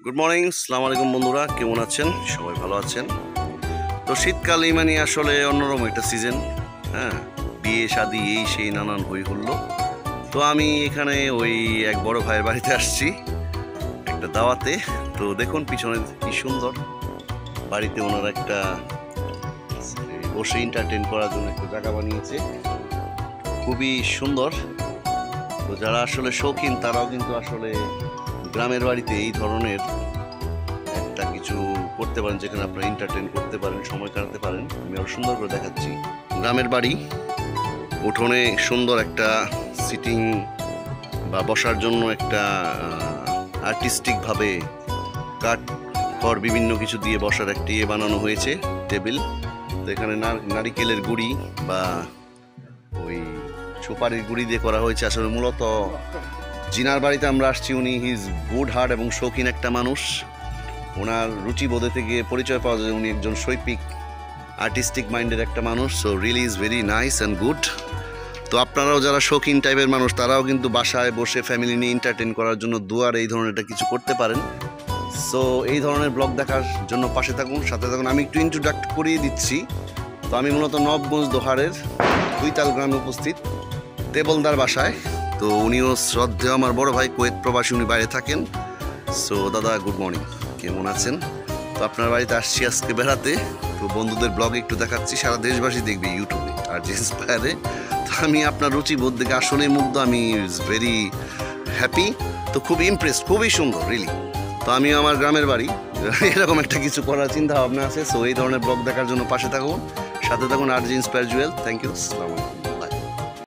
Good morning, আসসালামু আলাইকুম বন্ধুরা, কেমন আছেন? সবাই ভালো আছেন তো? শীতকাল মানে আসলে অন্যরকম একটা সিজন। হ্যাঁ, বিয়ে শাদি এই সেই নানান হই হুল্লো। তো আমি এখানে ওই এক বড় ভাইয়ের বাড়িতে আসছি একটা দাওয়াতে। তো দেখুন পিছনে কি সুন্দর বাড়িতে ওনারা একটা বসে এন্টারটেইন করার জন্য একটা জায়গা বানিয়েছে, খুবই সুন্দর। তো যারা আসলে শৌখিন তারাও কিন্তু আসলে গ্রামের বাড়িতে এই ধরনের একটা কিছু করতে পারেন, যেখানে আপনারা এন্টারটেইন করতে পারেন, সময় কাটাতে পারেন। আমি আরো সুন্দর করে দেখাচ্ছি। গ্রামের বাড়ি, উঠোনে সুন্দর একটা সিটিং বা বসার জন্য একটা আর্টিস্টিকভাবে কাঠ খড় বিভিন্ন কিছু দিয়ে বসার একটি বানানো হয়েছে টেবিল। তো এখানে নারিকেলের গুঁড়ি বা ওই সুপারির গুঁড়ি দিয়ে করা হয়েছে। আসলে মূলত জিনার বাড়িতে আমরা আসছি, উনি হিজ গুড হার্ট এবং শৌখিন একটা মানুষ। ওনার রুচিবোধে থেকে পরিচয় পাওয়া যায় উনি একজন শৈল্পিক আর্টিস্টিক মাইন্ডের একটা মানুষ। So really is very nice and good. তো আপনারাও যারা শৌখিন টাইপের মানুষ তারাও কিন্তু বাসায় বসে ফ্যামিলি নিয়ে এন্টারটেইন করার জন্য দুয়ার এই ধরনের একটা কিছু করতে পারেন। সো এই ধরনের ব্লগ দেখার জন্য পাশে থাকুন, সাথে থাকুন। আমি একটু ইন্ট্রোডাক্ট করিয়ে দিচ্ছি। তো আমি মূলত নবগঞ্জ দোহারের দুইতাল গ্রামে উপস্থিত তেবলদার বাসায়। তো উনিও শ্রদ্ধেয় আমার বড় ভাই, কুয়েত প্রবাসী, উনি বাইরে থাকেন। সো দাদা, গুড মর্নিং, কেমন আছেন? তো আপনার বাড়িতে আসছি আজকে বেড়াতে। তো বন্ধুদের ব্লগে একটু দেখাচ্ছি, সারা দেশবাসী দেখবে ইউটিউবে আর যে ইন্সপায়ারে। তো আমি আপনার রুচিবোধ দেখে আসলে মুগ্ধ, আমি ভেরি হ্যাপি। তো খুব ইমপ্রেসড, খুবই সুন্দর রিয়েলি। তো আমিও আমার গ্রামের বাড়ি এরকম একটা কিছু করার চিন্তা ভাবনা আছে। সো এই ধরনের ব্লগ দেখার জন্য পাশে থাকুন, সাথে থাকুন। আর যে ইন্সপায়ার জুয়েল। থ্যাংক ইউ, আসসালামু আলাইকুম।